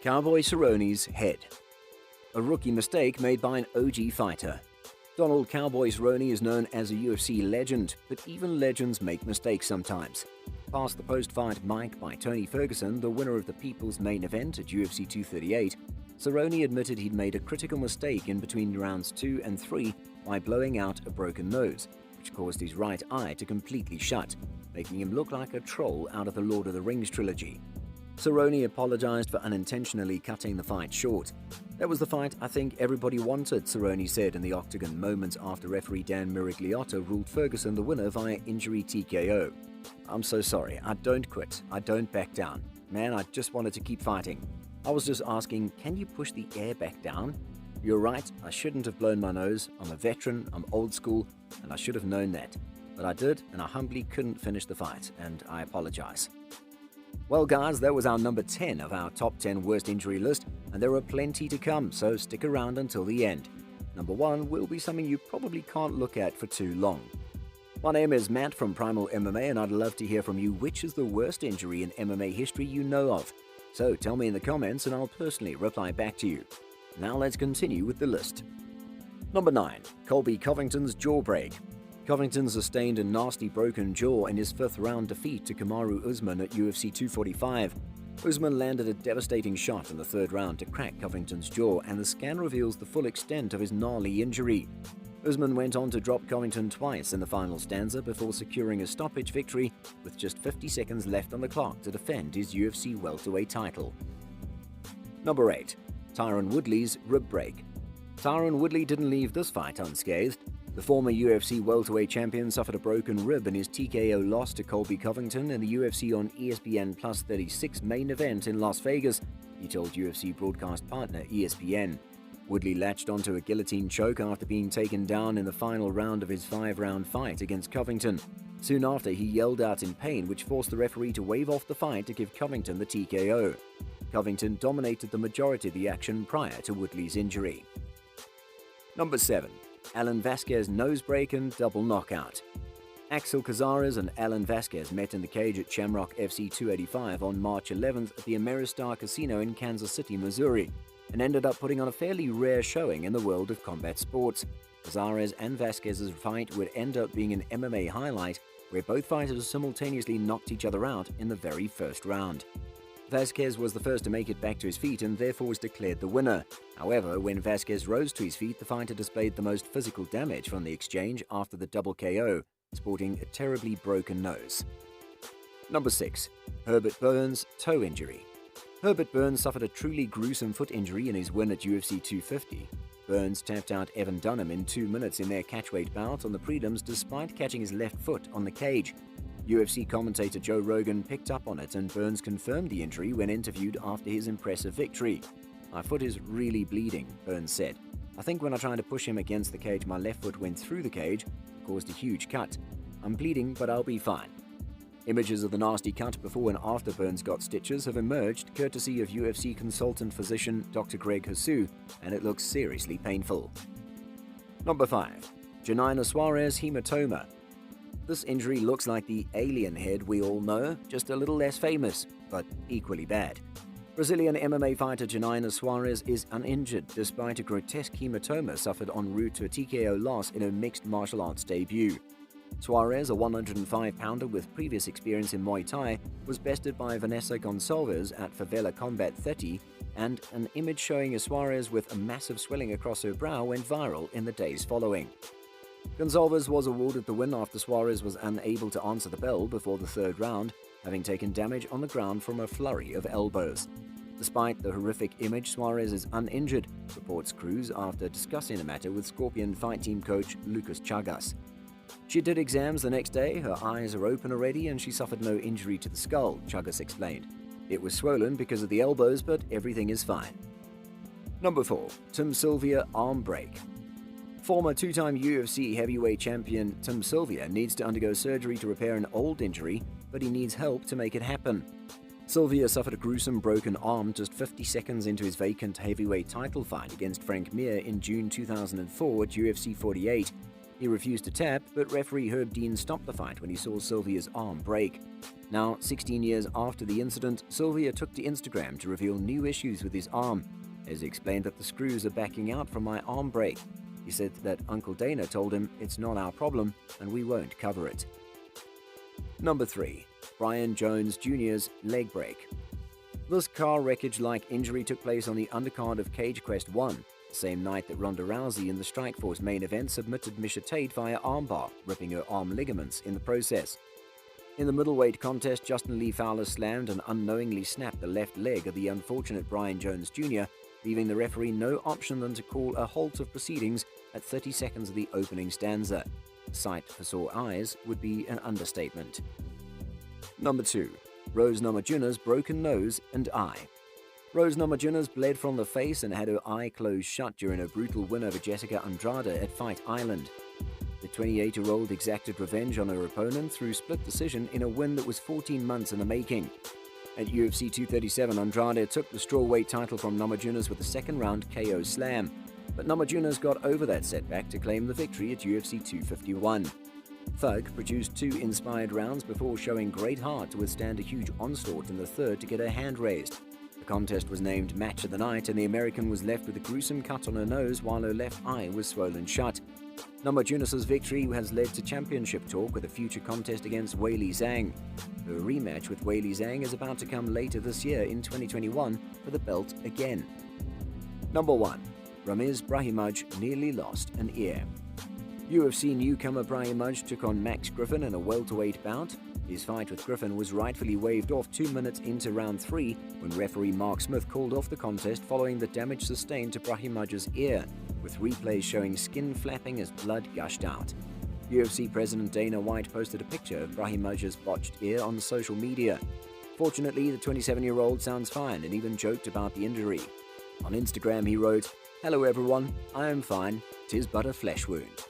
Cowboy Cerrone's head. A rookie mistake made by an OG fighter. Donald Cowboy Cerrone is known as a UFC legend, but even legends make mistakes sometimes. Past the post-fight mic by Tony Ferguson, the winner of the People's Main Event at UFC 238, Cerrone admitted he'd made a critical mistake in between rounds 2 and 3 by blowing out a broken nose, which caused his right eye to completely shut, making him look like a troll out of the Lord of the Rings trilogy. Cerrone apologized for unintentionally cutting the fight short. That was the fight I think everybody wanted, Cerrone said in the octagon moments after referee Dan Miragliotta ruled Ferguson the winner via injury TKO. I'm so sorry. I don't quit. I don't back down. Man, I just wanted to keep fighting. I was just asking, can you push the air back down? You're right, I shouldn't have blown my nose. I'm a veteran, I'm old school, and I should have known that. But I did, and I humbly couldn't finish the fight, and I apologize. Well guys, that was our number 10 of our top 10 worst injury list, and there are plenty to come, so stick around until the end. Number 1 will be something you probably can't look at for too long. My name is Matt from Primal MMA, and I'd love to hear from you which is the worst injury in MMA history you know of. So tell me in the comments and I'll personally reply back to you. Now let's continue with the list. Number 9. Colby Covington's jaw break. Covington sustained a nasty broken jaw in his 5th round defeat to Kamaru Usman at UFC 245. Usman landed a devastating shot in the 3rd round to crack Covington's jaw, and the scan reveals the full extent of his gnarly injury. Usman went on to drop Covington twice in the final stanza before securing a stoppage victory with just 50 seconds left on the clock to defend his UFC welterweight title. Number 8. Tyron Woodley's rib break. Tyron Woodley didn't leave this fight unscathed. The former UFC welterweight champion suffered a broken rib in his TKO loss to Colby Covington in the UFC on ESPN Plus 36 main event in Las Vegas, he told UFC broadcast partner ESPN. Woodley latched onto a guillotine choke after being taken down in the final round of his 5-round fight against Covington. Soon after, he yelled out in pain, which forced the referee to wave off the fight to give Covington the TKO. Covington dominated the majority of the action prior to Woodley's injury. Number 7. Alan Vasquez nose break and double knockout. Axel Cazares and Alan Vasquez met in the cage at Shamrock FC 285 on March 11th at the Ameristar Casino in Kansas City, Missouri, and ended up putting on a fairly rare showing in the world of combat sports. Cazares and Vasquez's fight would end up being an MMA highlight, where both fighters simultaneously knocked each other out in the very first round. Vasquez was the first to make it back to his feet and therefore was declared the winner. However, when Vasquez rose to his feet, the fighter displayed the most physical damage from the exchange after the double KO, sporting a terribly broken nose. Number 6. Herbert Burns' toe injury. Herbert Burns suffered a truly gruesome foot injury in his win at UFC 250. Burns tapped out Evan Dunham in 2 minutes in their catchweight bout on the prelims despite catching his left foot on the cage. UFC commentator Joe Rogan picked up on it, and Burns confirmed the injury when interviewed after his impressive victory. "My foot is really bleeding," Burns said. "I think when I tried to push him against the cage, my left foot went through the cage, caused a huge cut. I'm bleeding, but I'll be fine." Images of the nasty cut before and after Burns got stitches have emerged, courtesy of UFC consultant physician Dr. Greg Hasu, and it looks seriously painful. Number 5. Janina Suarez hematoma. This injury looks like the alien head we all know, just a little less famous, but equally bad. Brazilian MMA fighter Janina Suarez is uninjured despite a grotesque hematoma suffered en route to a TKO loss in her mixed martial arts debut. Suarez, a 105-pounder with previous experience in Muay Thai, was bested by Vanessa Gonçalves at Favela Combat 30, and an image showing a Suarez with a massive swelling across her brow went viral in the days following. Gonçalves was awarded the win after Suarez was unable to answer the bell before the 3rd round, having taken damage on the ground from a flurry of elbows. Despite the horrific image, Suarez is uninjured, reports Cruz after discussing the matter with Scorpion Fight Team coach Lucas Chagas. She did exams the next day, her eyes are open already, and she suffered no injury to the skull, Chagas explained. "It was swollen because of the elbows, but everything is fine." Number 4. Tim Sylvia arm break. Former 2-time UFC heavyweight champion Tim Sylvia needs to undergo surgery to repair an old injury, but he needs help to make it happen. Sylvia suffered a gruesome broken arm just 50 seconds into his vacant heavyweight title fight against Frank Mir in June 2004 at UFC 48. He refused to tap, but referee Herb Dean stopped the fight when he saw Sylvia's arm break. Now, 16 years after the incident, Sylvia took to Instagram to reveal new issues with his arm, as he explained that the screws are backing out from my arm break. He said that Uncle Dana told him it's not our problem and we won't cover it. Number 3. Brian Jones Jr.'s leg break. This car wreckage-like injury took place on the undercard of Cage Quest 1, the same night that Ronda Rousey in the Strikeforce main event submitted Miesha Tate via armbar, ripping her arm ligaments in the process. In the middleweight contest, Justin Lee Fowler slammed and unknowingly snapped the left leg of the unfortunate Brian Jones Jr., leaving the referee no option than to call a halt of proceedings at 30 seconds of the opening stanza. Sight for sore eyes would be an understatement. Number 2. Rose Namajuna's broken nose and eye. Rose Namajunas bled from the face and had her eye closed shut during a brutal win over Jessica Andrade at Fight Island. The 28-year-old exacted revenge on her opponent through split decision in a win that was 14 months in the making. At UFC 237, Andrade took the strawweight title from Namajunas with a second-round KO slam, but Namajunas got over that setback to claim the victory at UFC 251. Thug produced 2 inspired rounds before showing great heart to withstand a huge onslaught in the third to get her hand raised. The contest was named Match of the Night, and the American was left with a gruesome cut on her nose while her left eye was swollen shut. Namajunas' victory has led to championship talk with a future contest against Weili Zhang. Her rematch with Weili Zhang is about to come later this year in 2021 for the belt again. Number 1. Ramiz Brahimaj nearly lost an ear. UFC newcomer Brahimaj took on Max Griffin in a welterweight bout. His fight with Griffin was rightfully waved off 2 minutes into round 3 when referee Mark Smith called off the contest following the damage sustained to Brahimaj's ear, with replays showing skin flapping as blood gushed out. UFC President Dana White posted a picture of Brahimaj's botched ear on social media. Fortunately, the 27-year-old sounds fine and even joked about the injury. On Instagram he wrote, "Hello everyone, I am fine, 'tis but a flesh wound."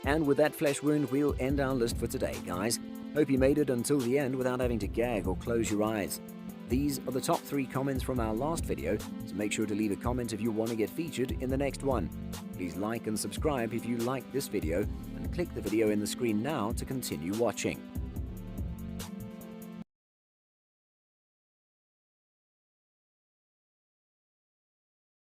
And with that flesh wound, we'll end our list for today, guys. Hope you made it until the end without having to gag or close your eyes. These are the top 3 comments from our last video, so make sure to leave a comment if you want to get featured in the next one. Please like and subscribe if you liked this video, and click the video in the screen now to continue watching.